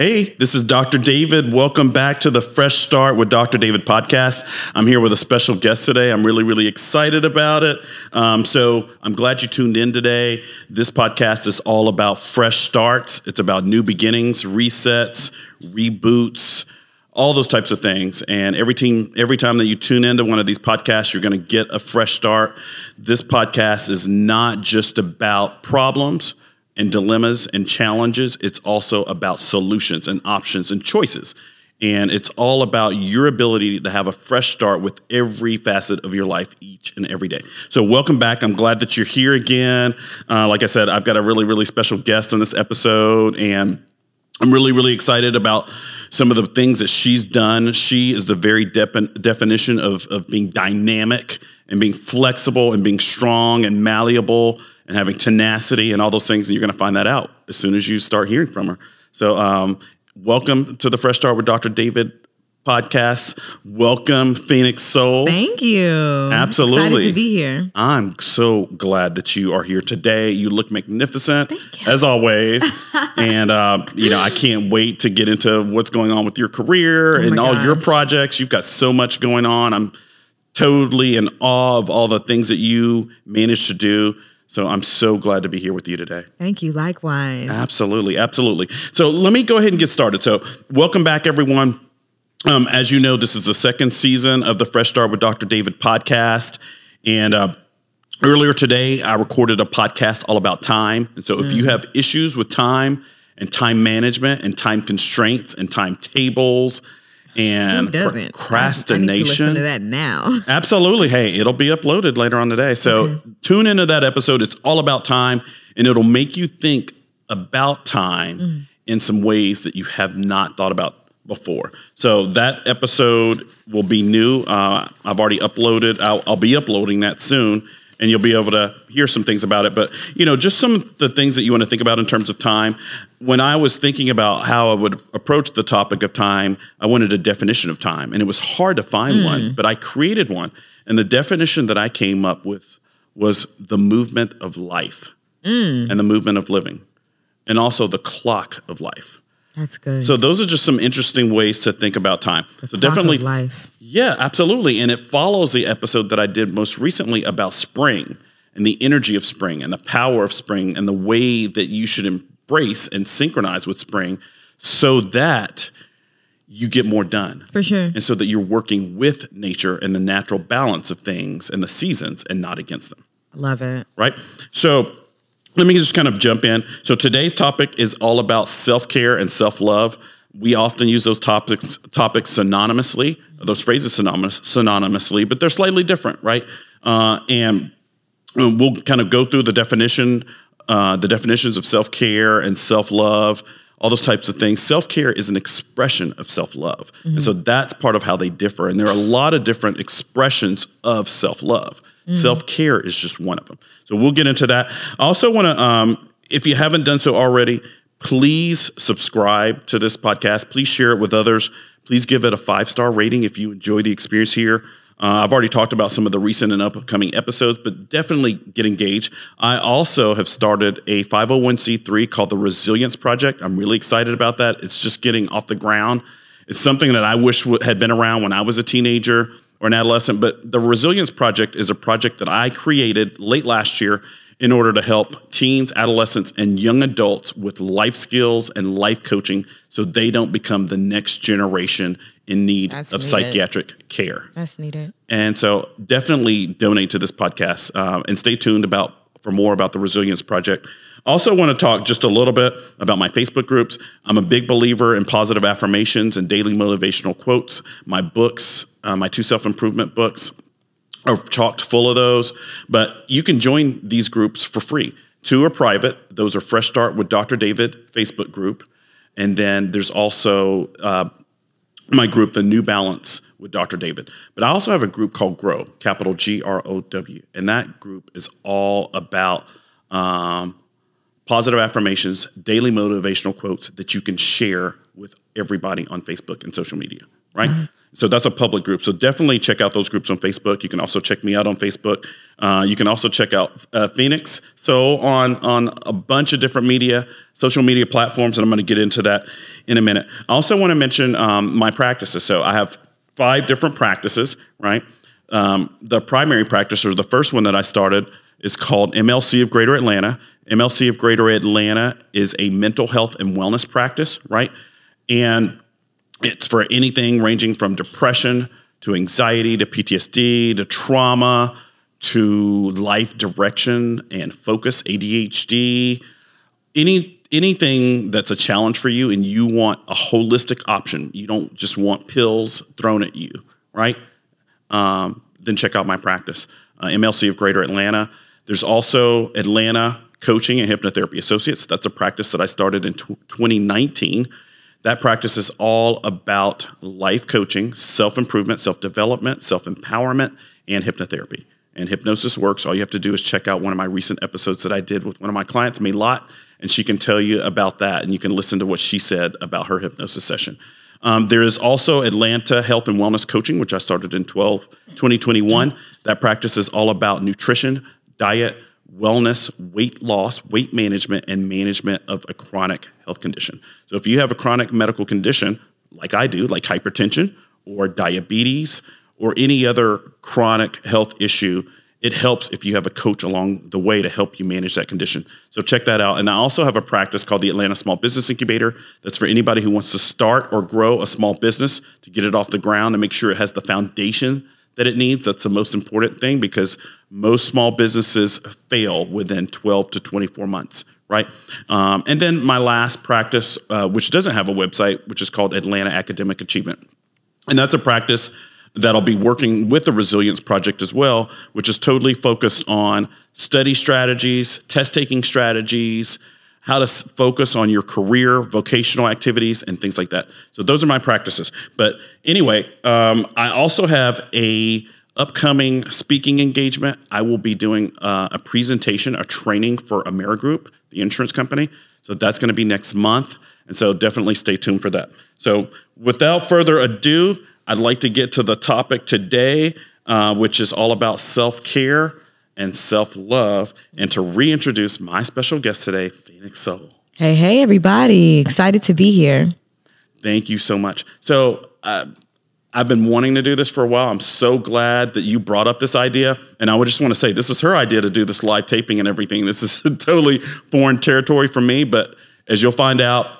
Hey, this is Dr. David. Welcome back to the Fresh Start with Dr. David podcast. I'm here with a special guest today. I'm really excited about it. So I'm glad you tuned in today. This podcast is all about fresh starts. It's about new beginnings, resets, reboots, all those types of things. And every time that you tune into one of these podcasts, you're going to get a fresh start. This podcast is not just about problems and dilemmas and challenges. It's also about solutions and options and choices. And it's all about your ability to have a fresh start with every facet of your life each and every day. So welcome back. I'm glad that you're here again. Like I said, I've got a really special guest on this episode, and I'm really excited about some of the things that she's done. She is the very definition of being dynamic and being flexible and being strong and malleable and having tenacity and all those things. And you're going to find that out as soon as you start hearing from her. So welcome to the Fresh Start with Dr. David podcast. Welcome, Phoenix Sohl. Thank you. Absolutely. Excited to be here. I'm so glad that you are here today. You look magnificent, as always. And, I can't wait to get into what's going on with your career and all your projects. You've got so much going on. I'm totally in awe of all the things that you managed to do. So I'm so glad to be here with you today. Thank you. Likewise. Absolutely. So let me go ahead and get started. So welcome back, everyone. As you know, this is the second season of the Fresh Start with Dr. David podcast. And earlier today, I recorded a podcast all about time. And so if you have issues with time and time management and time constraints and timetables and procrastination. I need to listen to that now. Absolutely. Hey, it'll be uploaded later on today. So tune into that episode. It's all about time, and it'll make you think about time in some ways that you have not thought about before. So that episode will be new. I've already uploaded. I'll be uploading that soon, and you'll be able to hear some things about it. But, just some of the things that you want to think about in terms of time. When I was thinking about how I would approach the topic of time, I wanted a definition of time, and it was hard to find one, but I created one. And the definition that I came up with was the movement of life and the movement of living, and also the clock of life. That's good. So those are just some interesting ways to think about time. So definitely life. Yeah, absolutely. And it follows the episode that I did most recently about spring and the energy of spring and the power of spring and the way that you should embrace and synchronize with spring so that you get more done. For sure. And so that you're working with nature and the natural balance of things and the seasons and not against them. Love it. Right? So let me just kind of jump in. So today's topic is all about self-care and self-love. We often use those topics synonymously, those phrases synonymously, but they're slightly different, right? And we'll kind of go through the definitions of self-care and self-love, all those types of things. Self-care is an expression of self-love. And so that's part of how they differ. And there are a lot of different expressions of self-love. Self-care is just one of them. So we'll get into that. I also want to, if you haven't done so already, please subscribe to this podcast. Please share it with others. Please give it a 5-star rating if you enjoy the experience here. I've already talked about some of the recent and upcoming episodes, but definitely get engaged. I also have started a 501c3 called the Resilience Project. I'm really excited about that. It's just getting off the ground. It's something that I wish had been around when I was a teenager or an adolescent, but the Resilience Project is a project that I created late last year in order to help teens, adolescents, and young adults with life skills and life coaching so they don't become the next generation in need of psychiatric care. That's needed. And so definitely donate to this podcast and stay tuned for more about the Resilience Project. I also want to talk just a little bit about my Facebook groups. I'm a big believer in positive affirmations and daily motivational quotes. My books, my 2 self-improvement books are chocked full of those, but you can join these groups for free. 2 are private. Those are Fresh Start with Dr. David Facebook group. And then there's also my group, The New Balance with Dr. David. But I also have a group called Grow, capital GROW. And that group is all about positive affirmations, daily motivational quotes that you can share with everybody on Facebook and social media, right? So that's a public group. So definitely check out those groups on Facebook. You can also check me out on Facebook. You can also check out Phoenix Sohl on a bunch of different social media platforms, and I'm going to get into that in a minute. I also want to mention my practices. So I have 5 different practices, right? The primary practice, or the first one that I started, is called MLC of Greater Atlanta. MLC of Greater Atlanta is a mental health and wellness practice, right? And it's for anything ranging from depression to anxiety to PTSD to trauma to life direction and focus, ADHD, anything that's a challenge for you and you want a holistic option. You don't just want pills thrown at you, right? Then check out my practice, MLC of Greater Atlanta. There's also Atlanta Coaching and Hypnotherapy Associates. That's a practice that I started in 2019. That practice is all about life coaching, self-improvement, self-development, self-empowerment, and hypnotherapy. And hypnosis works. All you have to do is check out one of my recent episodes that I did with one of my clients, Melat, and she can tell you about that, and you can listen to what she said about her hypnosis session. There is also Atlanta Health and Wellness Coaching, which I started in 2021. That practice is all about nutrition, diet, wellness, weight loss, weight management, and management of a chronic health condition. So if you have a chronic medical condition, like I do, like hypertension or diabetes or any other chronic health issue, it helps if you have a coach along the way to help you manage that condition. So check that out. And I also have a practice called the Atlanta Small Business Incubator. That's for anybody who wants to start or grow a small business to get it off the ground and make sure it has the foundation that it needs. That's the most important thing, because most small businesses fail within 12 to 24 months, right? And then my last practice, which doesn't have a website, which is called Atlanta Academic Achievement. And that's a practice that'll be working with the Resilience Project as well, which is totally focused on study strategies, test-taking strategies, how to focus on your career, vocational activities, and things like that. So those are my practices. But anyway, I also have a upcoming speaking engagement. I will be doing a presentation, a training for Amerigroup, the insurance company. So that's going to be next month. And so definitely stay tuned for that. So without further ado, I'd like to get to the topic today, which is all about self-care and self-love, and to reintroduce my special guest today, Phoenix Sohl. Hey, everybody. Excited to be here. Thank you so much. So I've been wanting to do this for a while. I'm so glad that you brought up this idea. And I would just want to say, this is her idea to do this live taping and everything. This is totally foreign territory for me. But as you'll find out,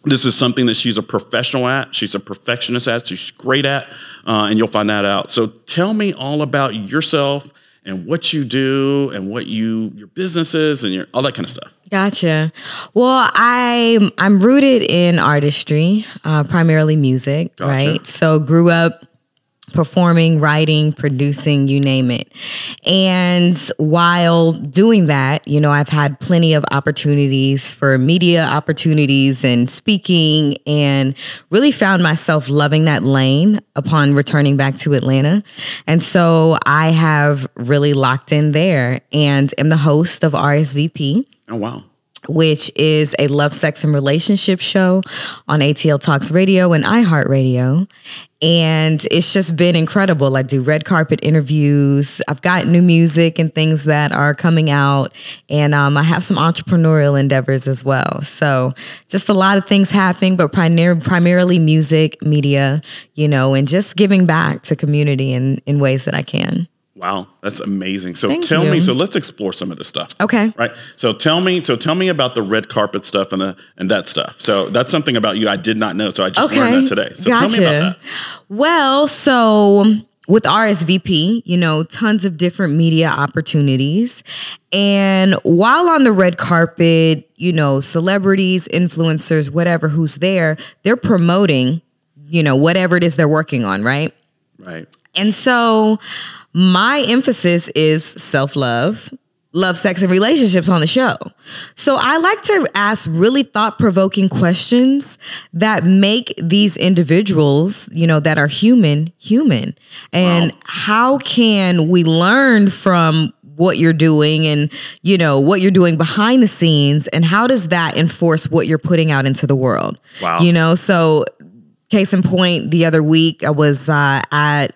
this is something that she's a professional at. She's a perfectionist at. She's great at. And you'll find that out. So tell me all about yourself and what you do and what your business is and all that kind of stuff. Gotcha. Well, I'm rooted in artistry, primarily music, Gotcha. right? So grew up performing, writing, producing, you name it. And while doing that, I've had plenty of opportunities for media opportunities and speaking, and really found myself loving that lane upon returning back to Atlanta. And so I have really locked in there and am the host of RSVP. Oh, wow. Which is a love, sex, and relationship show on ATL Talks Radio and iHeartRadio. And it's just been incredible. I do red carpet interviews. I've got new music and things that are coming out. And I have some entrepreneurial endeavors as well. So just a lot of things happening, but primarily music, media, and just giving back to community in ways that I can. Wow, that's amazing. So Thank tell you. me, so let's explore some of this stuff. Okay. Right. So tell me about the red carpet stuff and that stuff. So that's something about you I did not know. So I just learned that today. So Gotcha. Tell me about that. Well, so with RSVP, tons of different media opportunities. And while on the red carpet, celebrities, influencers, whatever, who's there, they're promoting, whatever it is they're working on. Right. Right. And so my emphasis is self-love, love, sex, and relationships on the show. So I like to ask really thought-provoking questions that make these individuals, that are human. And wow. How can we learn from what you're doing and, what you're doing behind the scenes, and how does that enforce what you're putting out into the world? Wow. So Case in point, the other week I was at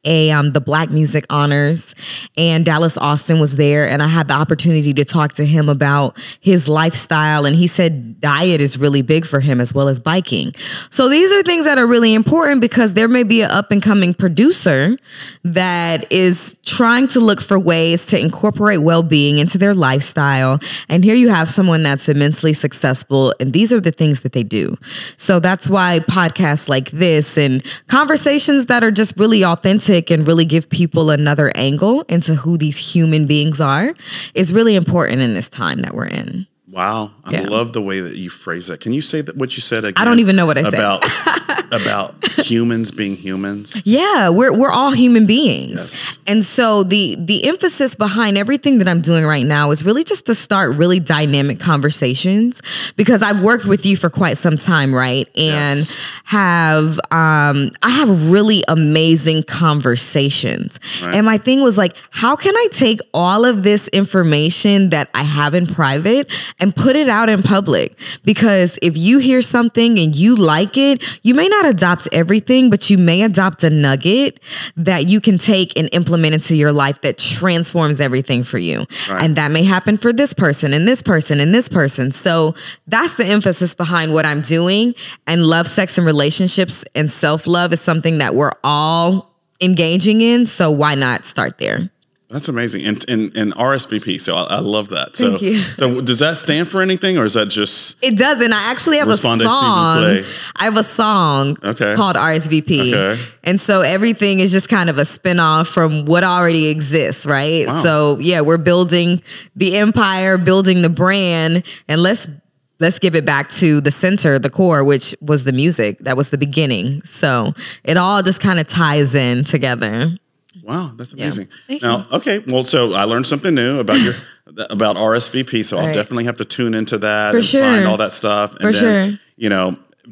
the Black Music Honors, and Dallas Austin was there, and I had the opportunity to talk to him about his lifestyle, and he said diet is really big for him as well as biking. So these are things that are really important because there may be an up and coming producer that is trying to look for ways to incorporate well-being into their lifestyle, and here you have someone that's immensely successful, and these are the things that they do. So that's why podcasts like this and conversations that are just really authentic and really give people another angle into who these human beings are is really important in this time that we're in. Wow. I love the way that you phrase that. Can you say that what you said again? I don't even know what I said. About humans being humans? Yeah, we're all human beings. Yes. And so the emphasis behind everything that I'm doing right now is really just to start really dynamic conversations, because I've worked with you for quite some time, right? And I have really amazing conversations. Right. And my thing was like, how can I take all of this information that I have in private and put it out in public? Because if you hear something and you like it, you may not adopt everything, but you may adopt a nugget that you can take and implement into your life that transforms everything for you. Right. And that may happen for this person and this person and this person. So that's the emphasis behind what I'm doing. And love, sex, and relationships and self-love is something that we're all engaging in. So why not start there? That's amazing. And RSVP. So I love that. So, Thank you. So does that stand for anything, or is that just? It doesn't. I actually have a song. I have a song called RSVP. Okay. And so everything is just kind of a spinoff from what already exists, right? Wow. So yeah, we're building the empire, building the brand, and let's give it back to the center, the core, which was the music. That was the beginning. So it all just kind of ties in together. Wow, that's amazing. Yeah. Now, okay, well, so I learned something new about about RSVP, so I'll definitely have to tune into that find all that stuff, and then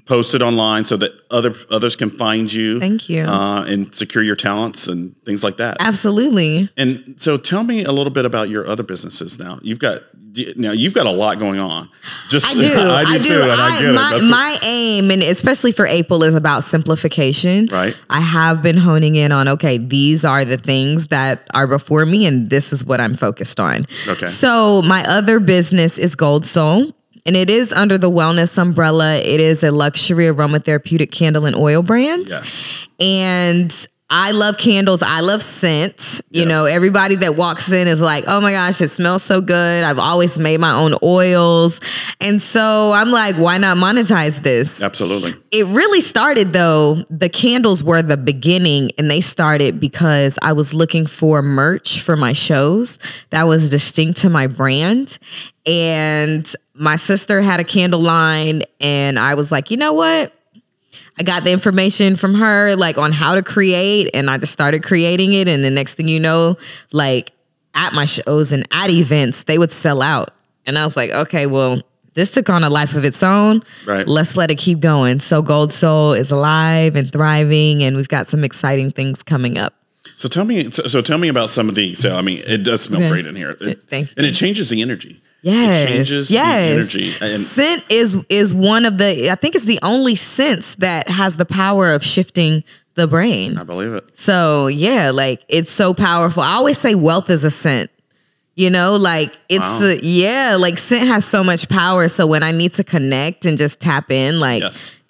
post it online so that others can find you. Thank you. And secure your talents and things like that. Absolutely. And so, tell me a little bit about your other businesses. Now, you've got a lot going on. I do. I do. And I get it. My aim, and especially for April, is about simplification. Right. I have been honing in on, okay, these are the things that are before me, and this is what I'm focused on. Okay. So my other business is Gold Sohl. And it is under the wellness umbrella. It is a luxury aromatherapeutic candle and oil brand. Yes. And I love candles. I love scent. You know, everybody that walks in is like, oh my gosh, it smells so good. I've always made my own oils. And so I'm like, why not monetize this? Absolutely. It really started, though, the candles were the beginning, and they started because I was looking for merch for my shows that was distinct to my brand. And my sister had a candle line, and I was like, you know what? I got the information from her, like, on how to create, and I just started creating it. And the next thing you know, like, at my shows and at events, they would sell out. And I was like, okay, well, this took on a life of its own. Right. Let's let it keep going. So Gold Sohl is alive and thriving, and we've got some exciting things coming up. So tell me about some of these. So, I mean, it does smell great in here. And it changes the energy. Yes. It changes the energy. And scent is one of the, I think it's the only sense that has the power of shifting the brain. I believe it. So yeah, like, it's so powerful. I always say wealth is a scent. Like, it's like, scent has so much power. So when I need to connect and just tap in, like,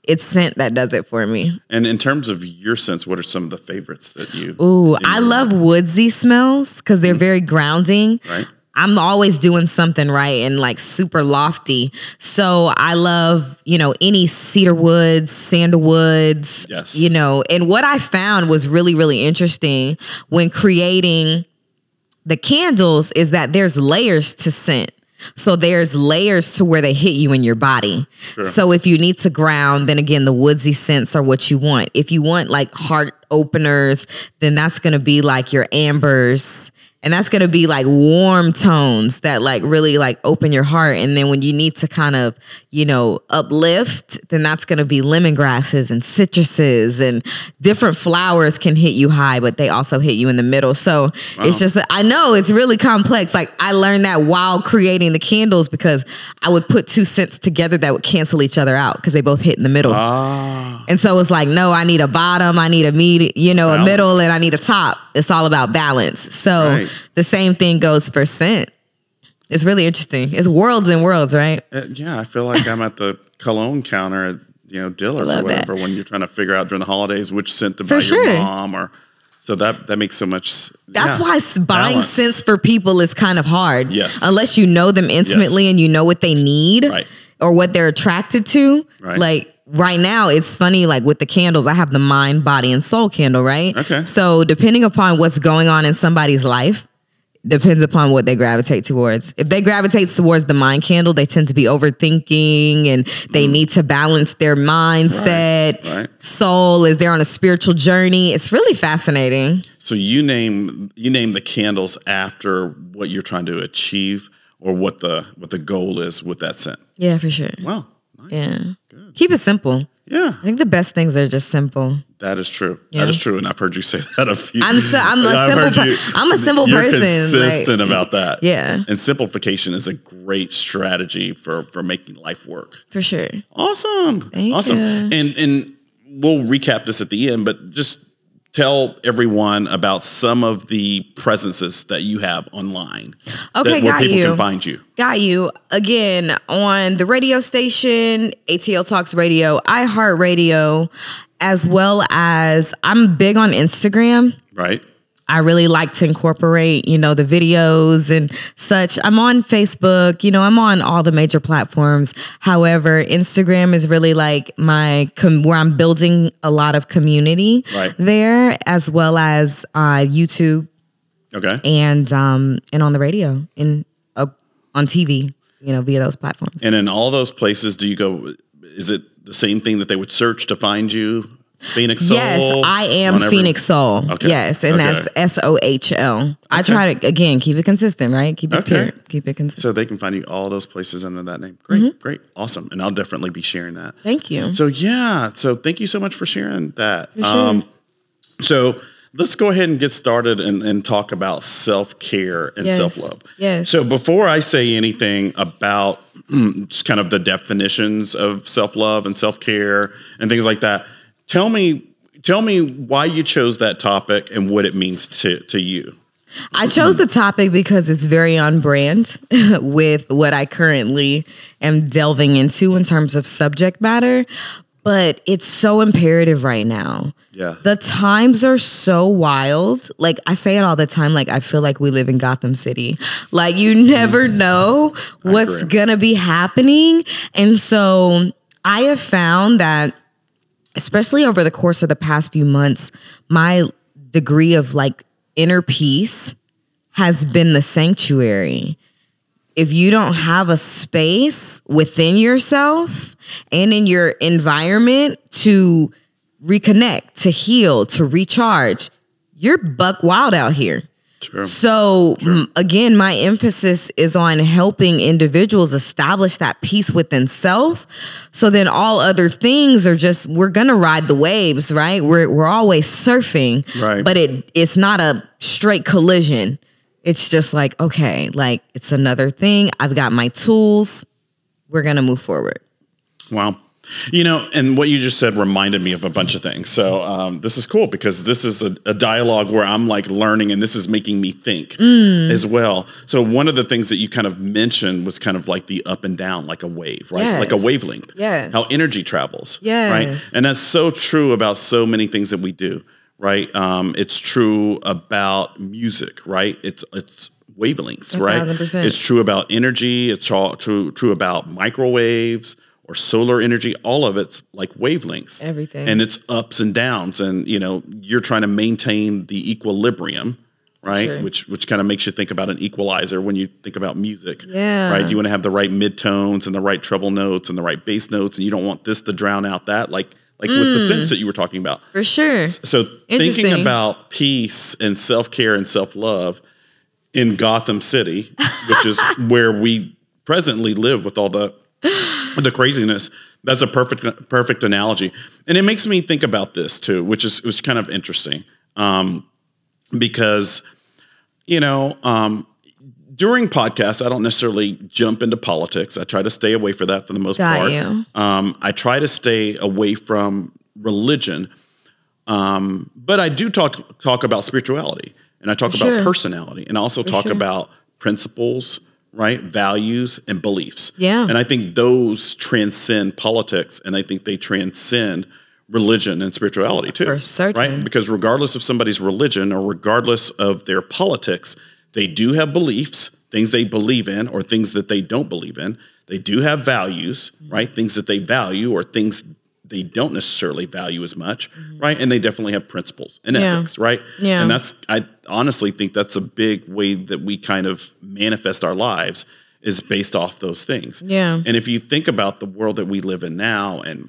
it's scent that does it for me. And in terms of your scents, what are some of the favorites that you? Ooh, I love woodsy smells because they're very grounding. Right. I'm always doing something right and like super lofty. So I love, any cedar woods, sandalwoods, and what I found was really, really interesting when creating the candles is that there's layers to scent. So there's layers to where they hit you in your body. Sure. So if you need to ground, then again, the woodsy scents are what you want. If you want like heart openers, then that's going to be like your ambers And that's going to be like warm tones that like really like open your heart. And then when you need to kind of, uplift, then that's going to be lemongrasses and citruses, and different flowers can hit you high, but they also hit you in the middle. So It's just, I know it's really complex. Like I learned that while creating the candles, because I would put two scents together that would cancel each other out because they both hit in the middle. And so it's like, no, I need a bottom, I need a a middle, and I need a top. It's all about balance. So the same thing goes for scent. It's really interesting. It's worlds and worlds, right? Yeah, I feel like I'm at the cologne counter at Dillard's or whatever when you're trying to figure out during the holidays which scent to buy your mom, or so that makes so much. That's why buying scents for people is kind of hard. Yes, unless you know them intimately and you know what they need or what they're attracted to. Like right now, it's funny. Like with the candles, I have the mind, body, and soul candle. Right. Okay. So depending upon what's going on in somebody's life, depends upon what they gravitate towards. If they gravitate towards the mind candle, they tend to be overthinking and they need to balance their mindset. Soul is they're on a spiritual journey. It's really fascinating. So you name the candles after what you're trying to achieve or what the goal is with that scent. Yeah, for sure. Wow. Nice. Yeah. Good. Keep it simple. Yeah. I think the best things are just simple. That is true. Yeah. That is true. And I've heard you say that a few times. I'm a simple you're person. You're consistent about that. Yeah. And simplification is a great strategy for making life work. For sure. Awesome. Thank you. And we'll recap this at the end, but just tell everyone about some of the presences that you have online. Okay, where people can find you. Got you. Again, on the radio station, ATL Talks Radio, iHeartRadio, as well as I'm big on Instagram. Right. I really like to incorporate, the videos and such. I'm on Facebook, I'm on all the major platforms. However, Instagram is really like where I'm building a lot of community there, as well as YouTube. Okay. And on the radio and on TV, via those platforms. And in all those places, do you go? Is it the same thing that they would search to find you? Phoenix Sohl? Yes, I am Phoenix Sohl. Okay. Yes, and that's SOHL. I try to, again, keep it consistent, right? Keep it pure. Keep it consistent. So they can find you all those places under that name. Great, great, awesome. And I'll definitely be sharing that. Thank you. So thank you so much for sharing that. For sure. So let's go ahead and get started and talk about self-care and self-love. Yes. So before I say anything about just kind of the definitions of self-love and self-care and things like that, Tell me why you chose that topic and what it means to you. I chose the topic because it's very on brand with what I currently am delving into in terms of subject matter, but it's so imperative right now. Yeah. The times are so wild. Like I say it all the time, like I feel like we live in Gotham City. Like you never know what's gonna be happening. And so I have found that especially over the course of the past few months, my degree of like inner peace has been the sanctuary. If you don't have a space within yourself and in your environment to reconnect, to heal, to recharge, you're buck wild out here. Sure. So again, my emphasis is on helping individuals establish that peace within self. So then all other things are just, we're going to ride the waves, right? We're always surfing, right? But it's not a straight collision. It's just like, okay, like it's another thing. I've got my tools. We're going to move forward. Wow. And what you just said reminded me of a bunch of things. So this is cool because this is a dialogue where I'm like learning and this is making me think as well. So one of the things that you kind of mentioned was kind of like the up and down, like a wave, right? Yes. Like a wavelength. Yes. How energy travels. Yes. Right. And that's so true about so many things that we do, right? It's true about music, right? It's wavelengths, 1,000%. Right? It's true about energy. It's true about microwaves or solar energy. All of it's like wavelengths. Everything. And it's ups and downs. And, you're trying to maintain the equilibrium, right? Sure. Which kind of makes you think about an equalizer when you think about music. Yeah. Right? You want to have the right midtones and the right treble notes and the right bass notes. And you don't want this to drown out that, like with the scents that you were talking about. For sure. So thinking about peace and self-care and self-love, in Gotham City, which is where we presently live with all the craziness. That's a perfect analogy. And it makes me think about this too, which was kind of interesting. Because, during podcasts, I don't necessarily jump into politics. I try to stay away from that for the most part. I try to stay away from religion. But I do talk about spirituality, and I talk about personality, and I also talk about principles, right? Values and beliefs. Yeah. And I think those transcend politics, and I think they transcend religion and spirituality too. For certain. Right? Because regardless of somebody's religion or regardless of their politics, they do have beliefs, things they believe in or things that they don't believe in. They do have values, right? Things that they value or things they don't necessarily value as much, right? And they definitely have principles and ethics, right? Yeah. And I honestly think that's a big way that we kind of manifest our lives is based off those things. Yeah. And if you think about the world that we live in now and,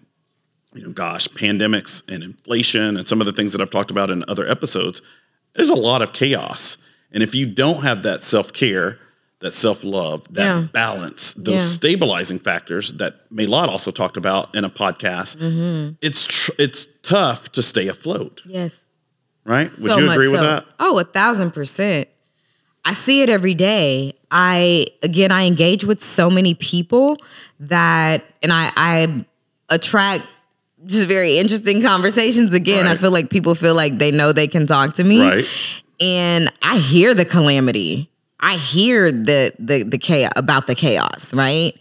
pandemics and inflation and some of the things that I've talked about in other episodes, there's a lot of chaos. And if you don't have that self-care, that self-love, that balance, those stabilizing factors that Maylot also talked about in a podcast, it's tough to stay afloat. Yes. Right? Would you agree with that? Oh, 1,000%. I see it every day. I engage with so many people and I attract just very interesting conversations. Again, I feel like people feel like they know they can talk to me. Right. And I hear the calamity. I hear the chaos about the chaos, right?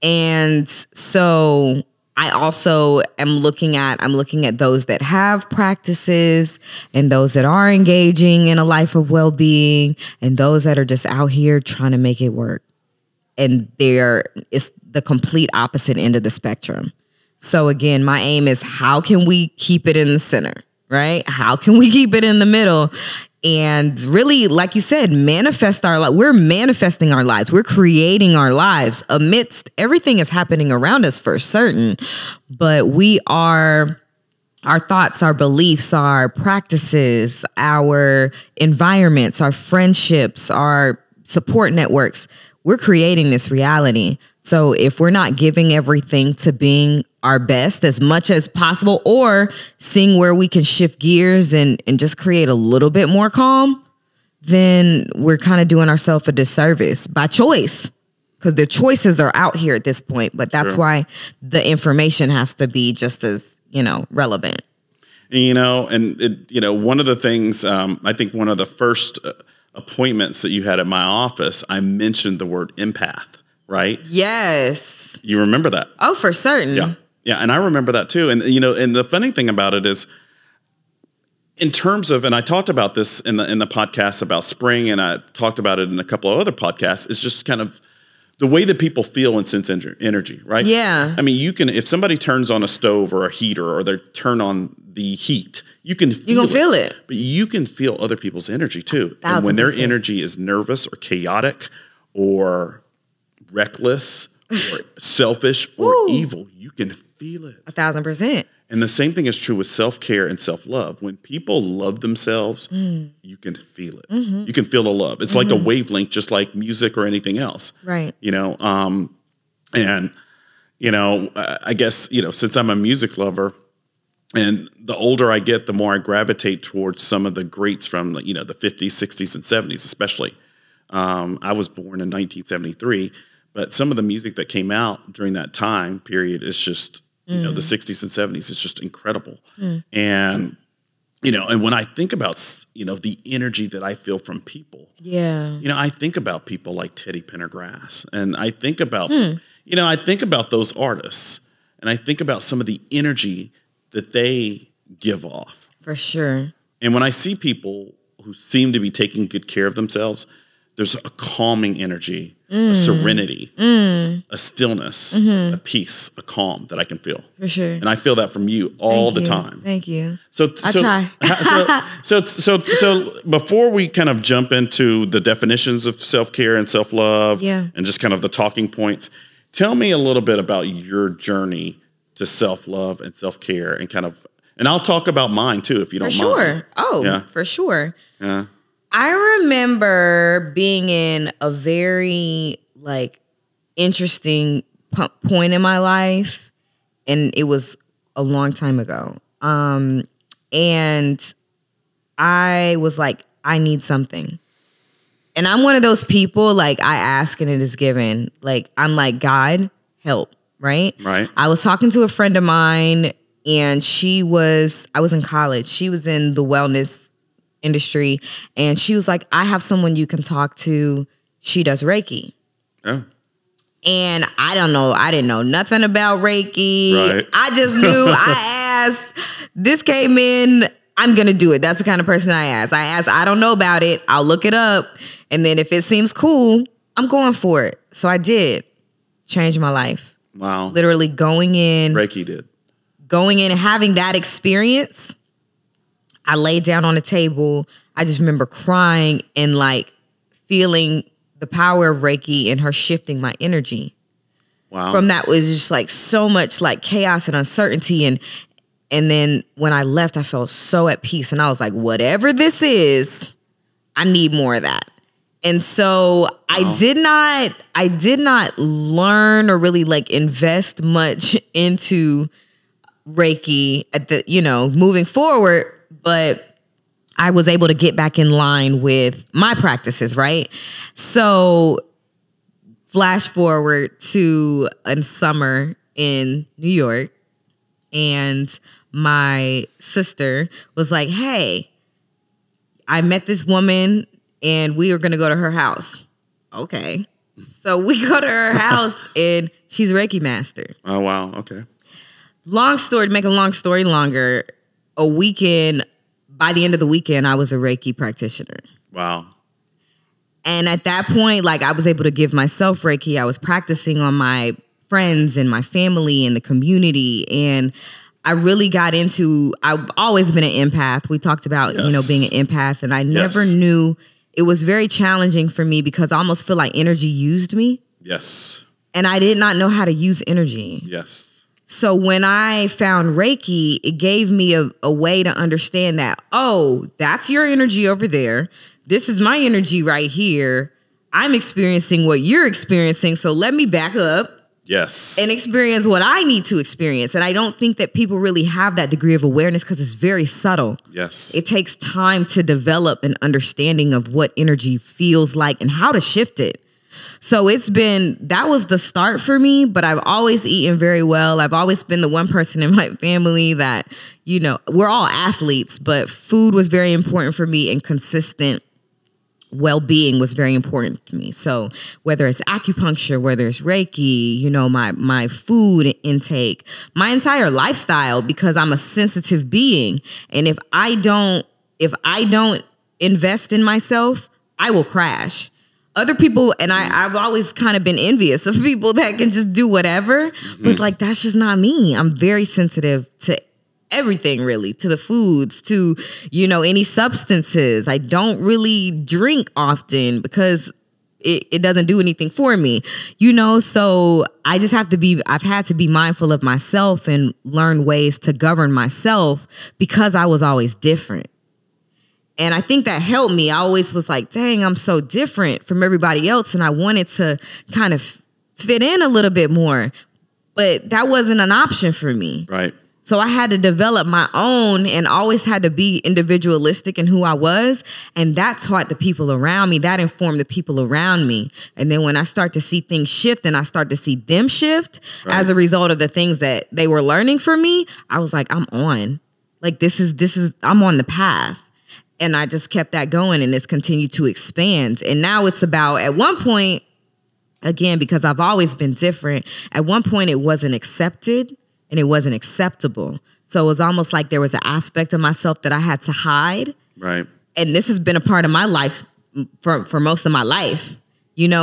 And so I also am looking at those that have practices and those that are engaging in a life of well-being and those that are just out here trying to make it work. And it's the complete opposite end of the spectrum. So again, my aim is how can we keep it in the center, right? How can we keep it in the middle? And really, like you said, manifest our life. We're manifesting our lives. We're creating our lives amidst everything is happening around us for certain. But our thoughts, our beliefs, our practices, our environments, our friendships, our support networks, we're creating this reality. So if we're not giving everything to being our best as much as possible or seeing where we can shift gears and just create a little bit more calm, then we're kind of doing ourselves a disservice by choice because the choices are out here at this point. But that's why the information has to be just as, relevant. One of the things, I think one of the first appointments that you had at my office, I mentioned the word empath, right? Yes. You remember that? Oh, for certain. Yeah. Yeah. And I remember that too. And, and the funny thing about it is in terms of, and I talked about this in the podcast about spring, and I talked about it in a couple of other podcasts, is just kind of the way that people feel and sense energy, right? Yeah. I mean, if somebody turns on a stove or a heater or they turn on the heat, you can feel it. But you can feel other people's energy too. 1,000%. And when their energy is nervous or chaotic or reckless or selfish or evil, you can feel it. 1,000%. And the same thing is true with self-care and self-love. When people love themselves, you can feel it. Mm-hmm. You can feel the love. It's like a wavelength, just like music or anything else. Right. I guess, since I'm a music lover, and the older I get, the more I gravitate towards some of the greats from the 50s, 60s, and 70s, especially. I was born in 1973, but some of the music that came out during that time period is just, the 60s and 70s is just incredible. And, and when I think about, the energy that I feel from people, I think about people like Teddy Pendergrass, and I think about, I think about those artists, and I think about some of the energy that they give off. For sure. And when I see people who seem to be taking good care of themselves, there's a calming energy, a serenity, a stillness, a peace, a calm that I can feel. For sure. And I feel that from you all the time. Thank you. I try. So before we kind of jump into the definitions of self-care and self-love and just kind of the talking points, tell me a little bit about your journey to self-love and self-care and I'll talk about mine too, if you don't mind. For sure. Oh, yeah. For sure. Yeah. I remember being in a very interesting point in my life, and it was a long time ago. And I was like, I need something. And I'm one of those people, I ask and it is given. I'm like, God, help, right? Right. I was talking to a friend of mine, and I was in college. She was in the wellness industry, and she was like, I have someone you can talk to. She does Reiki. Oh. And I didn't know nothing about Reiki. Right. I just knew I asked, this came in, I'm going to do it. That's the kind of person I ask. I don't know about it. I'll look it up. And then if it seems cool, I'm going for it. So I did. Changed my life. Wow. Literally going in and having that experience. I laid down on the table. I just remember crying and feeling the power of Reiki and her shifting my energy. Wow. From that was just so much chaos and uncertainty. And then when I left, I felt so at peace. And I was like, whatever this is, I need more of that. And so wow. I did not learn or really invest much into Reiki at the, moving forward, but I was able to get back in line with my practices, right? So flash forward to a summer in New York, and my sister was like, hey, I met this woman and we were going to go to her house. Okay. So we go to her house and she's a Reiki master. Oh, wow. Okay. To make a long story longer, by the end of the weekend, I was a Reiki practitioner. Wow. And at that point, I was able to give myself Reiki. I was practicing on my friends and my family and the community. And I really got into, I've always been an empath. We talked about, yes. Being an empath. And I never yes. knew, it was very challenging for me because I almost feel like energy used me. Yes. And I did not know how to use energy. Yes. So when I found Reiki, it gave me a way to understand that, oh, that's your energy over there. This is my energy right here. I'm experiencing what you're experiencing. So let me back up. Yes. And experience what I need to experience. And I don't think that people really have that degree of awareness because it's very subtle. Yes. It takes time to develop an understanding of what energy feels like and how to shift it. So that was the start for me, but I've always eaten very well. I've always been the one person in my family that, we're all athletes, but food was very important for me and consistent well-being was very important to me. So whether it's acupuncture, whether it's Reiki, my food intake, my entire lifestyle, because I'm a sensitive being. And if I don't invest in myself, I will crash. Other people, and I've always kind of been envious of people that can just do whatever, but that's just not me. I'm very sensitive to everything, really, to the foods, to, any substances. I don't really drink often because it doesn't do anything for me, so I just I've had to be mindful of myself and learn ways to govern myself because I was always different. And I think that helped me. I always was like, dang, I'm so different from everybody else. And I wanted to kind of fit in a little bit more. But that wasn't an option for me. Right. So I had to develop my own and always had to be individualistic in who I was. And that taught the people around me. That informed the people around me. And then when I start to see things shift and I start to see them shift as a result of the things that they were learning from me, I was like, I'm on. I'm on the path. And I just kept that going and it's continued to expand. And now it's about, at one point, again, because I've always been different, at one point it wasn't accepted and it wasn't acceptable. So it was almost like there was an aspect of myself that I had to hide. Right. And this has been a part of my life for most of my life.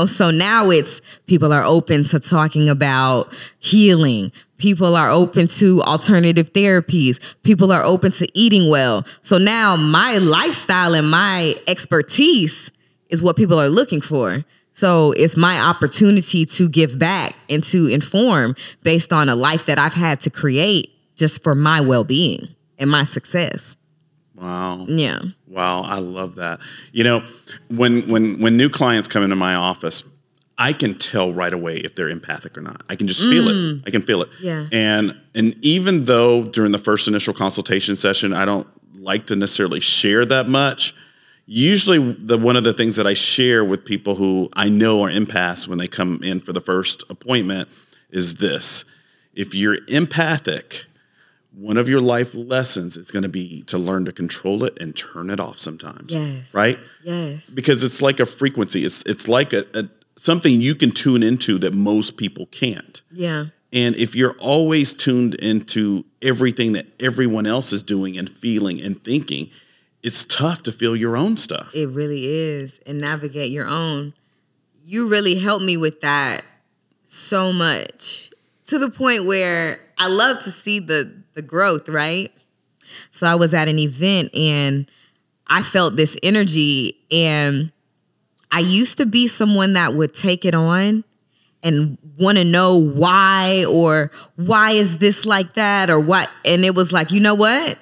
So now it's people are open to talking about healing. People are open to alternative therapies. People are open to eating well. So now my lifestyle and my expertise is what people are looking for. So it's my opportunity to give back and to inform based on a life that I've had to create just for my well-being and my success. Wow. Yeah. Wow. I love that. You know, when new clients come into my office, I can tell right away if they're empathic or not. I can just feel it. I can feel it. Yeah. And even though during the first initial consultation session, I don't like to necessarily share that much, usually one of the things that I share with people who I know are empaths when they come in for the first appointment is this. If you're empathic, one of your life lessons is going to be to learn to control it and turn it off sometimes. Yes. Right? Yes. Because it's like a frequency. It's like a something you can tune into that most people can't. Yeah. And if you're always tuned into everything that everyone else is doing and feeling and thinking, it's tough to feel your own stuff. It really is. And navigate your own. You really helped me with that so much, to the point where I love to see the growth, right? So I was at an event and I felt this energy, and I used to be someone that would take it on and want to know why, or why is this like that, or what. And it was like, you know what?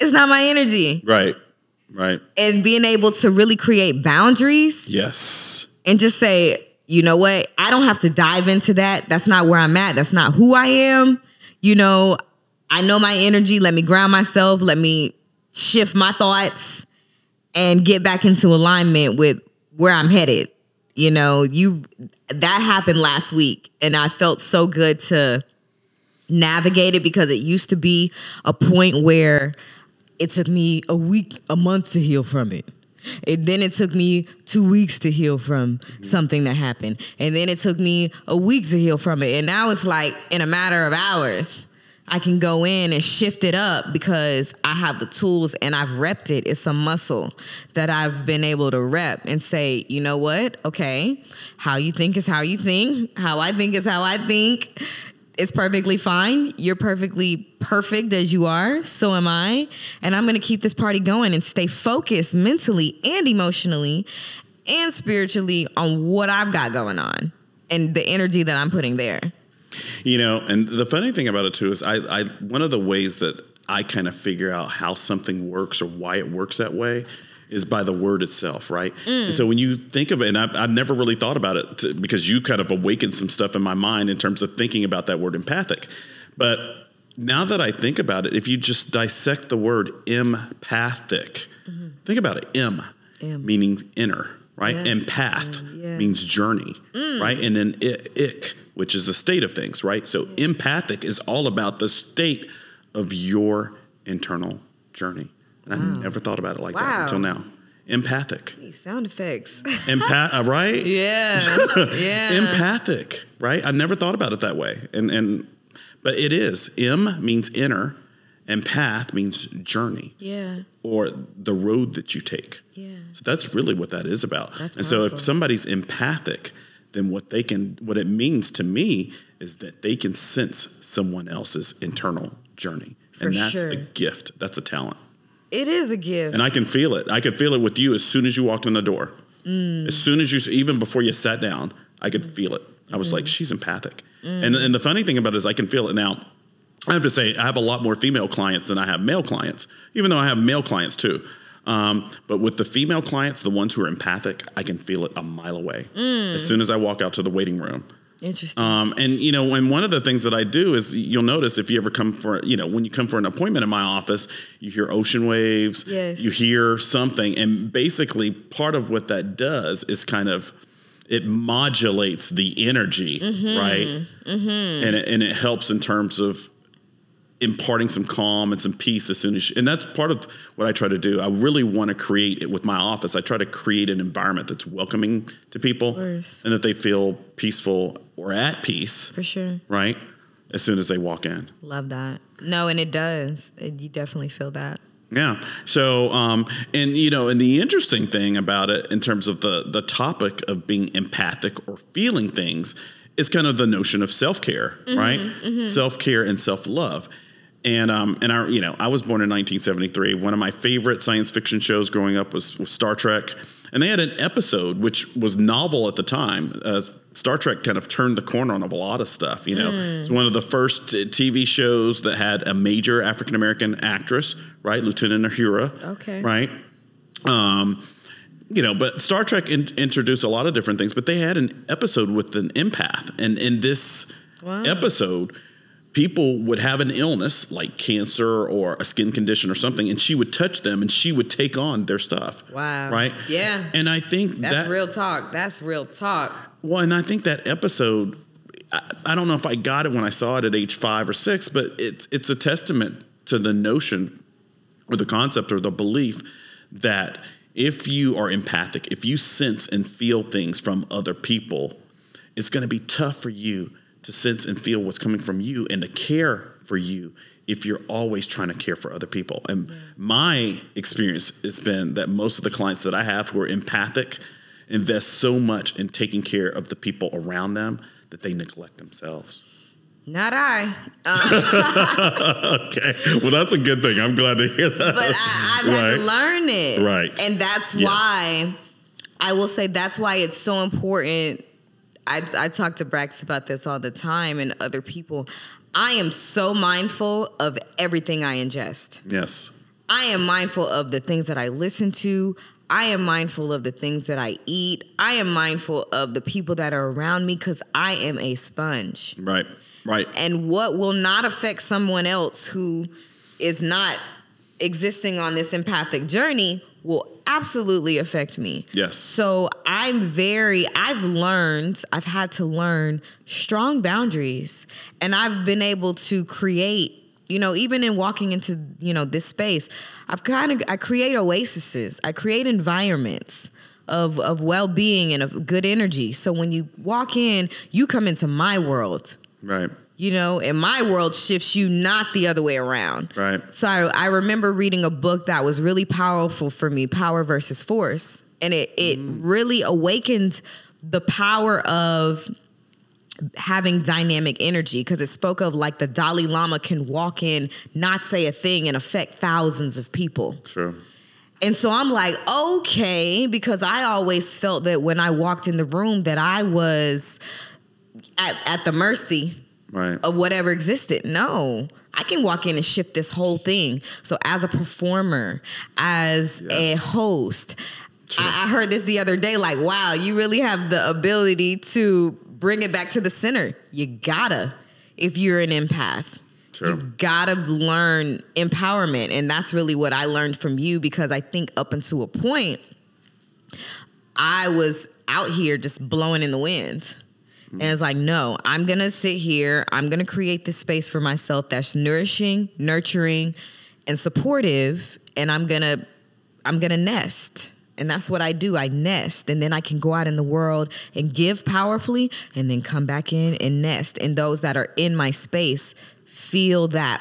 It's not my energy. Right. Right. And being able to really create boundaries. Yes. And just say, you know what? I don't have to dive into that. That's not where I'm at. That's not who I am. You know, I know my energy. Let me ground myself. Let me shift my thoughts and get back into alignment with where I'm headed. You know, that happened last week, and I felt so good to navigate it, because it used to be a point where it took me a month to heal from it. And then it took me 2 weeks to heal from something that happened. And then it took me a week to heal from it. And now it's like in a matter of hours, I can go in and shift it up because I have the tools and I've repped it. It's a muscle that I've been able to rep and say, you know what? Okay, how you think is how you think. How I think is how I think. It's perfectly fine. You're perfectly perfect as you are. So am I. And I'm going to keep this party going and stay focused mentally and emotionally and spiritually on what I've got going on and the energy that I'm putting there. You know, and the funny thing about it too is I one of the ways that I kind of figure out how something works or why it works that way is by the word itself, right? And so when you think of it, and I've never really thought about it because you kind of awakened some stuff in my mind in terms of thinking about that word empathic. But now that I think about it, if you just dissect the word empathic, think about it, meaning inner, right? Yeah. Empath means journey, right? And then ik, which is the state of things, right? So empathic is all about the state of your internal journey. And I never thought about it like that until now. Empathic. Sound effects. Right? Yeah. Yeah. Empathic, right? I never thought about it that way. But it is. M means inner, and path means journey. Yeah. Or the road that you take. Yeah. So that's really what that is about. That's and powerful. So if somebody's empathic, then what it means to me is that they can sense someone else's internal journey. And that's a gift. That's a talent. It is a gift. And I can feel it. I could feel it with you as soon as you walked in the door. As soon as even before you sat down, I could feel it. I was like, she's empathic. And the funny thing about it is I can feel it now. I have to say, I have a lot more female clients than I have male clients, even though I have male clients too. But with the female clients, the ones who are empathic, I can feel it a mile away. As soon as I walk out to the waiting room. Interesting. And one of the things that I do is you'll notice if you ever come when you come for an appointment in my office, you hear ocean waves, you hear something. And basically part of what that does is kind of, it modulates the energy, right? And it helps in terms of imparting some calm and some peace as soon as and that's part of what I try to do. I really want to create it with my office. I try to create an environment that's welcoming to people and that they feel peaceful or at peace. For sure. Right? As soon as they walk in. Love that. No, and it does. You definitely feel that. Yeah. So, and the interesting thing about it in terms of the topic of being empathic or feeling things is kind of the notion of self-care, right? Self-care and self-love. And I was born in 1973. One of my favorite science fiction shows growing up was Star Trek. And they had an episode, which was novel at the time, Star Trek kind of turned the corner on a lot of stuff. It's one of the first TV shows that had a major African American actress, right? Lieutenant Uhura. Okay. Right. But Star Trek introduced a lot of different things, but they had an episode with an empath. And in this episode, people would have an illness like cancer or a skin condition or something, and she would touch them and she would take on their stuff. Wow. Right? Yeah. And I think that's real talk. That's real talk. Well, and I think that episode, I don't know if I got it when I saw it at age 5 or 6, but it's a testament to the notion or the concept or the belief that if you are empathic, if you sense and feel things from other people, it's going to be tough for you to sense and feel what's coming from you and to care for you if you're always trying to care for other people. And my experience has been that most of the clients that I have who are empathic invest so much in taking care of the people around them that they neglect themselves. Not I. Okay. Well, that's a good thing. I'm glad to hear that. But I've had to learn it. Right. And that's why, I will say that's why it's so important. I talk to Brax about this all the time and other people. I am so mindful of everything I ingest. Yes. I am mindful of the things that I listen to. I am mindful of the things that I eat. I am mindful of the people that are around me because I am a sponge. Right. Right. And what will not affect someone else who is not existing on this empathic journey will absolutely affect me. Yes. So I've had to learn strong boundaries, and I've been able to create, even in walking into, this space, I create oases. I create environments of well-being and of good energy. So when you walk in, you come into my world. Right. And my world shifts you, not the other way around. Right. So I remember reading a book that was really powerful for me, Power versus Force. And it really awakened the power of having dynamic energy, because it spoke of like the Dalai Lama can walk in, not say a thing, and affect thousands of people. Sure. And so I'm like, okay, because I always felt that when I walked in the room that I was at the mercy of whatever existed. No, I can walk in and shift this whole thing. So as a performer, as a host, I heard this the other day, like, wow, you really have the ability to bring it back to the center. You gotta, if you're an empath. Sure. You gotta learn empowerment. And that's really what I learned from you, because I think up until a point, I was out here just blowing in the wind. And it's like, no, I'm going to sit here. I'm going to create this space for myself that's nourishing, nurturing, and supportive. And I'm going to nest. And that's what I do. I nest. And then I can go out in the world and give powerfully and then come back in and nest. And those that are in my space feel that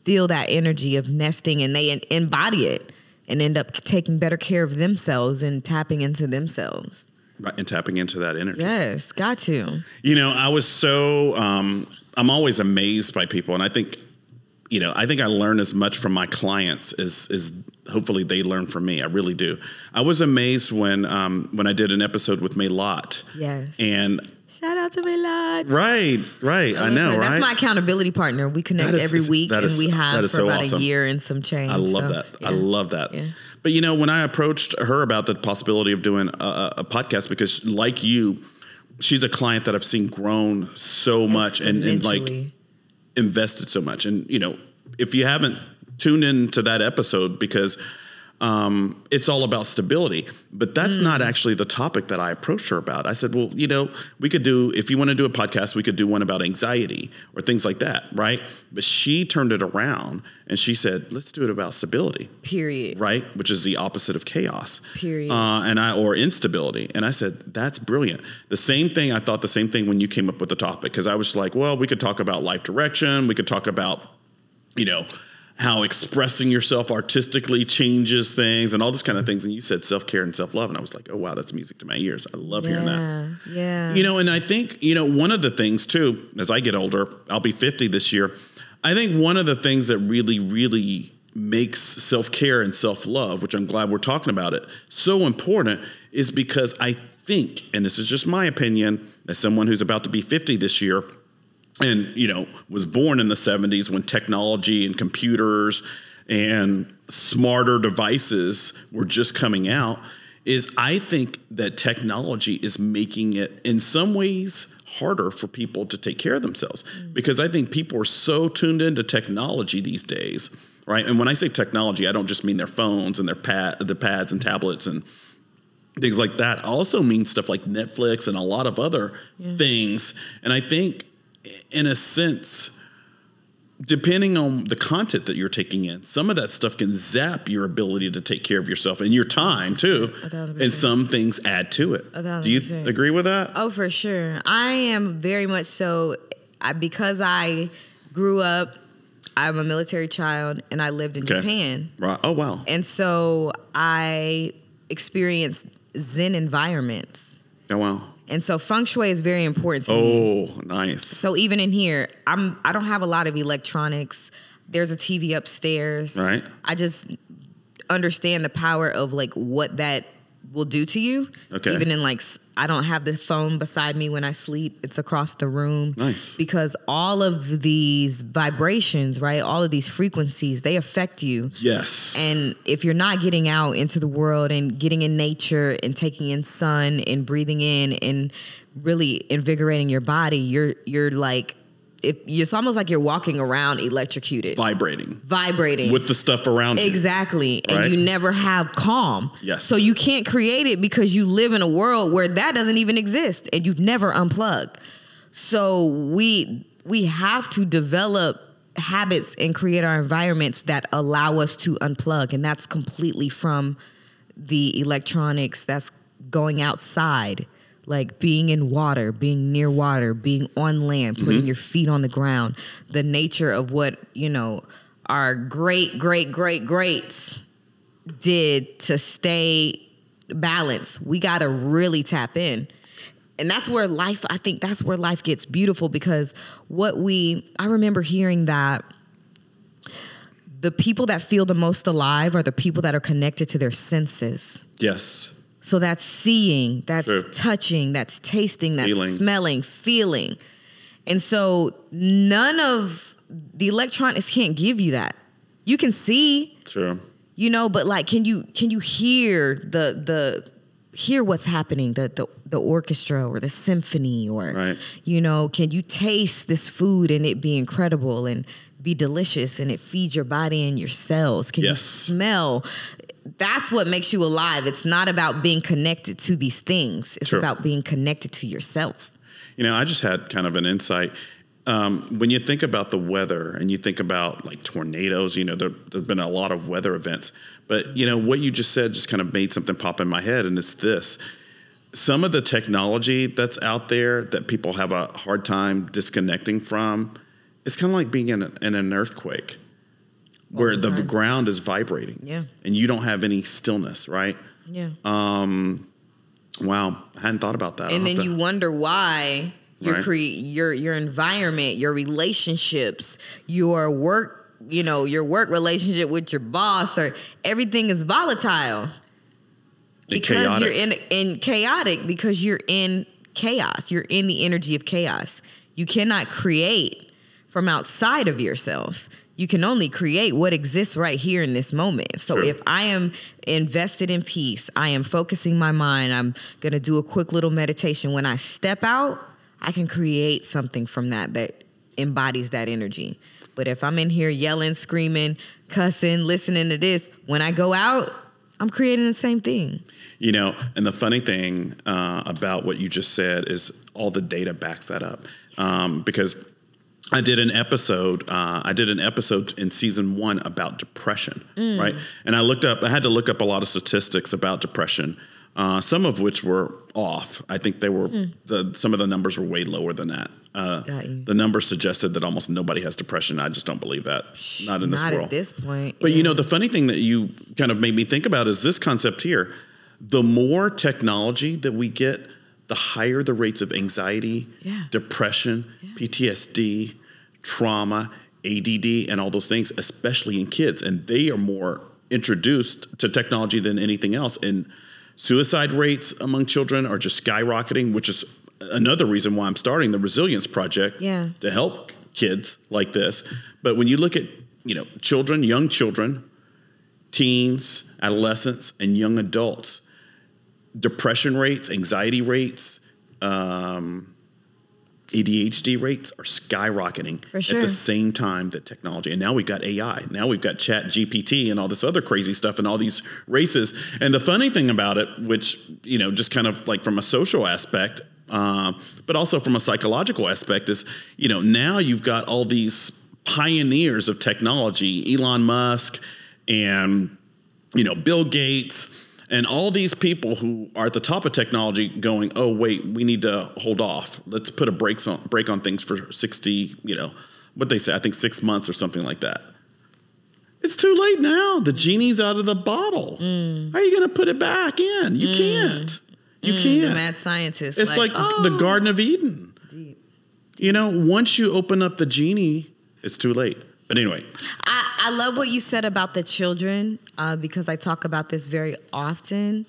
energy of nesting, and they embody it and end up taking better care of themselves and tapping into themselves. Right, and tapping into that energy. Yes, got to. I was so, I'm always amazed by people. And I think I learn as much from my clients as hopefully they learn from me. I really do. I was amazed when I did an episode with May Lott. Yes. And shout out to May Lott. Right. I know, right? That's my accountability partner. We connect every week, and we have for about a year and some change. I love that. Yeah. I love that. Yeah. But when I approached her about the possibility of doing a podcast, because like you, she's a client that I've seen grown so much and like invested so much. And if you haven't tuned into that episode, because it's all about stability, but that's not actually the topic that I approached her about. I said, well, we could do, if you want to do a podcast, we could do one about anxiety or things like that. Right. But she turned it around and she said, let's do it about stability. Period. Right. Which is the opposite of chaos. Period. Or instability. And I said, that's brilliant. I thought the same thing when you came up with the topic, because I was like, well, we could talk about life direction. We could talk about, how expressing yourself artistically changes things and all this kind of things. And you said self-care and self-love. And I was like, oh, wow, that's music to my ears. I love hearing that. Yeah. And I think, one of the things too, as I get older, I'll be 50 this year. I think one of the things that really, really makes self-care and self-love, which I'm glad we're talking about it, so important, is because I think, and this is just my opinion, as someone who's about to be 50 this year, and, was born in the 70s when technology and computers and smarter devices were just coming out, is I think that technology is making it in some ways harder for people to take care of themselves, because I think people are so tuned into technology these days, right? And when I say technology, I don't just mean their phones and their pads and tablets and things like that. I also mean stuff like Netflix and a lot of other things. And I think, in a sense, depending on the content that you're taking in, some of that stuff can zap your ability to take care of yourself and your time too. 100%. And some things add to it. 100%. Do you agree with that? Oh, for sure. I am very much so. Because I grew up, I'm a military child, and I lived in Japan. Right. Oh, wow. And so I experienced Zen environments. Oh, wow. And so feng shui is very important to me. Oh, nice. So even in here, I don't have a lot of electronics. There's a TV upstairs. Right. I just understand the power of like what that will do to you. Okay. Even in I don't have the phone beside me when I sleep. It's across the room. Nice. Because all of these vibrations, right? All of these frequencies, they affect you. Yes. And if you're not getting out into the world and getting in nature and taking in sun and breathing in and really invigorating your body, you're like, it's almost like you're walking around electrocuted. Vibrating. With the stuff around you. Exactly. And right? you never have calm. Yes. So you can't create it because you live in a world where that doesn't even exist and you've never unplugged. So we have to develop habits and create our environments that allow us to unplug. And that's completely from the electronics, that's going outside. Like being in water, being near water, being on land, putting your feet on the ground, the nature of what, our greats did to stay balanced. We got to really tap in. And that's where life gets beautiful, because I remember hearing that the people that feel the most alive are the people that are connected to their senses. Yes. So that's seeing, that's True. Touching, that's tasting, that's Feeling. Smelling, feeling. And so none of the electronics can't give you that. You can see, Sure. But can you hear hear what's happening, the orchestra or the symphony, or right. Can you taste this food and it be incredible and be delicious and it feeds your body and your cells? Can you smell? That's what makes you alive. It's not about being connected to these things. It's about being connected to yourself. I just had kind of an insight. When you think about the weather and you think about like tornadoes, there've been a lot of weather events. But, what you just said just kind of made something pop in my head, and it's this. Some of the technology that's out there that people have a hard time disconnecting from, it's kind of like being in an earthquake. Where the ground is vibrating, and you don't have any stillness, right? Yeah. Wow, I hadn't thought about that. And then you wonder why your environment, your relationships, your work, your work relationship with your boss, or everything is volatile because you're in chaotic because you're in chaos. You're in the energy of chaos. You cannot create from outside of yourself. You can only create what exists right here in this moment. So if I am invested in peace, I am focusing my mind, I'm going to do a quick little meditation. When I step out, I can create something from that embodies that energy. But if I'm in here yelling, screaming, cussing, listening to this, when I go out, I'm creating the same thing. And the funny thing about what you just said is all the data backs that up. Because I did an episode in season 1 about depression, right? And I had to look up a lot of statistics about depression, some of which were off. I think they were some of the numbers were way lower than that. The numbers suggested that almost nobody has depression. I just don't believe that. Not in this world. Not at this point. But the funny thing that you kind of made me think about is this concept here. The more technology that we get, the higher the rates of anxiety, depression, PTSD, trauma, ADD, and all those things, especially in kids. And they are more introduced to technology than anything else. And Suicide rates among children are just skyrocketing, which is another reason why I'm starting the Resilience Project to help kids like this. But when you look at, children, young children, teens, adolescents, and young adults, depression rates, anxiety rates, ADHD rates are skyrocketing at the same time that technology. And now we've got AI. Now we've got Chat GPT and all this other crazy stuff and all these races. And the funny thing about it, which, just kind of like from a social aspect, but also from a psychological aspect is, now you've got all these pioneers of technology, Elon Musk and, Bill Gates, and all these people who are at the top of technology going, oh, wait, we need to hold off. Let's put a break on things for 60, what they say, I think 6 months or something like that. It's too late now. The genie's out of the bottle. How are you going to put it back in? You can't. You can't. The mad scientist. It's like the Garden of Eden. Deep. Once you open up the genie, it's too late. But anyway. I love what you said about the children because I talk about this very often.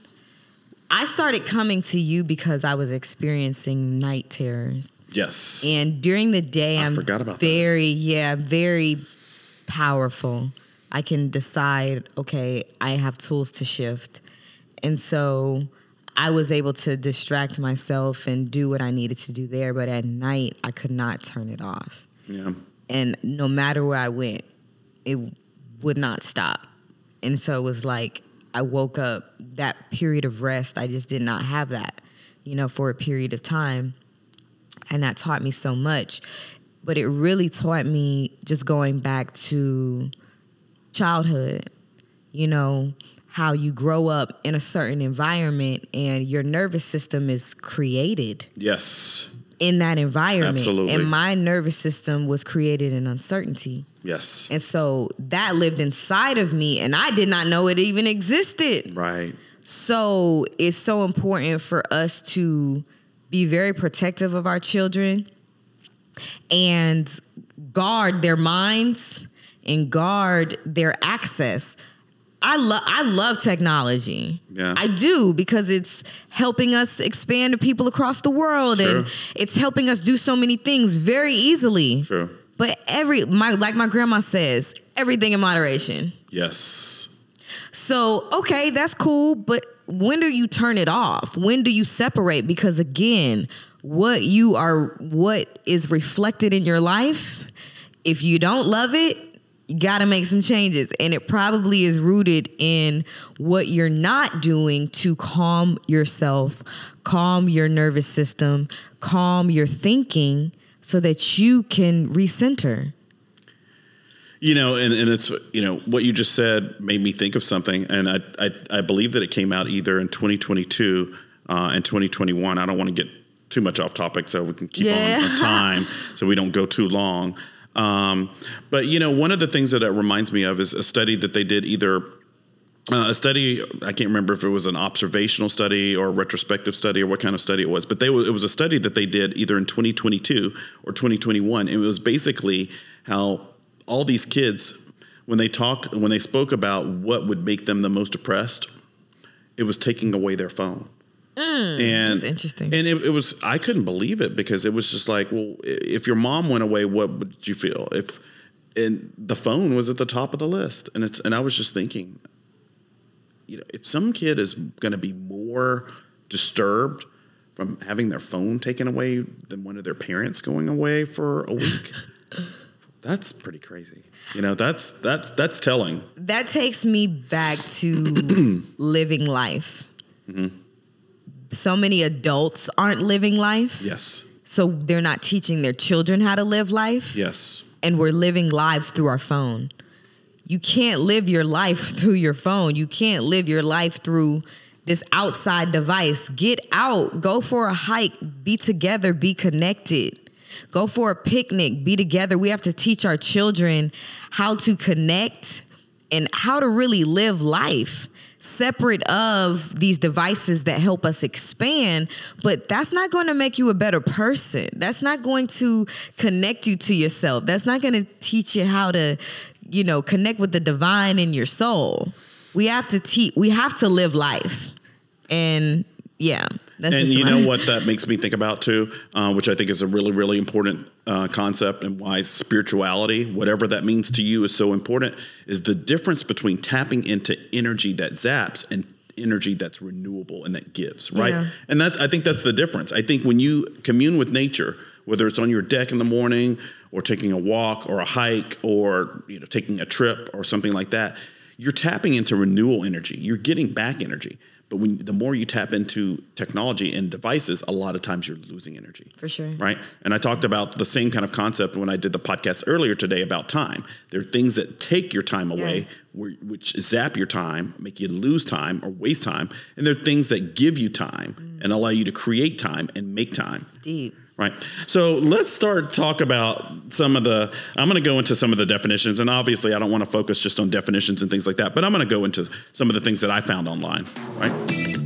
I started coming to you because I was experiencing night terrors. Yes. And during the day, I'm very powerful. I can decide, okay, I have tools to shift. And so I was able to distract myself and do what I needed to do there. But at night, I could not turn it off. Yeah. And no matter where I went, it would not stop. And so it was like I woke up, that period of rest, I just did not have that, for a period of time. And that taught me so much. But it really taught me just going back to childhood, how you grow up in a certain environment and your nervous system is created. Yes. In that environment. Absolutely. And my nervous system was created in uncertainty. Yes. And so that lived inside of me and I did not know it even existed. Right. So it's so important for us to be very protective of our children and guard their minds and guard their access. I love technology. Yeah. I do, because it's helping us expand to people across the world. True. And it's helping us do so many things very easily. True. But like my grandma says, everything in moderation. Yes. So, okay, that's cool, but when do you turn it off? When do you separate? Because again, what is reflected in your life, if you don't love it, you got to make some changes. And it probably is rooted in what you're not doing to calm yourself, calm your nervous system, calm your thinking so that you can recenter. And it's, what you just said made me think of something. And I believe that it came out either in 2022 and 2021. I don't want to get too much off topic so we can keep on time so we don't go too long. But one of the things that it reminds me of is a study that they did, either a study, I can't remember if it was an observational study or a retrospective study or what kind of study it was, but it was a study that they did either in 2022 or 2021. It was basically how all these kids, when they spoke about what would make them the most depressed, it was taking away their phone. And that's interesting. And it was, I couldn't believe it, because it was just like, well, if your mom went away, what would you feel? And the phone was at the top of the list. And I was just thinking, if some kid is going to be more disturbed from having their phone taken away than one of their parents going away for a week, that's pretty crazy. That's telling. That takes me back to living life. Mm-hmm. So many adults aren't living life. Yes. So they're not teaching their children how to live life. Yes. And we're living lives through our phone. You can't live your life through your phone. You can't live your life through this outside device. Get out. Go for a hike. Be together. Be connected. Go for a picnic. Be together. We have to teach our children how to connect and how to really live life, separate of these devices that help us expand. But that's not going to make you a better person. That's not going to connect you to yourself. That's not going to teach you how to, connect with the divine in your soul. We have to live life. And yeah, that's and just you know what that makes me think about too, which I think is a really, really important concept, and why spirituality, whatever that means to you, is so important, is the difference between tapping into energy that zaps and energy that's renewable and that gives, right? Yeah. And I think that's the difference. I think when you commune with nature, whether it's on your deck in the morning or taking a walk or a hike or taking a trip or something like that, you're tapping into renewal energy. You're getting back energy. But the more you tap into technology and devices, a lot of times you're losing energy. For sure. Right? And I talked about the same kind of concept when I did the podcast earlier today about time. There are things that take your time away, Yes. which zap your time, make you lose time or waste time. And there are things that give you time and allow you to create time and make time. Deep. Right. So let's talk about I'm going to go into some of the definitions, and obviously I don't want to focus just on definitions and things like that, but I'm going to go into some of the things that I found online. Right.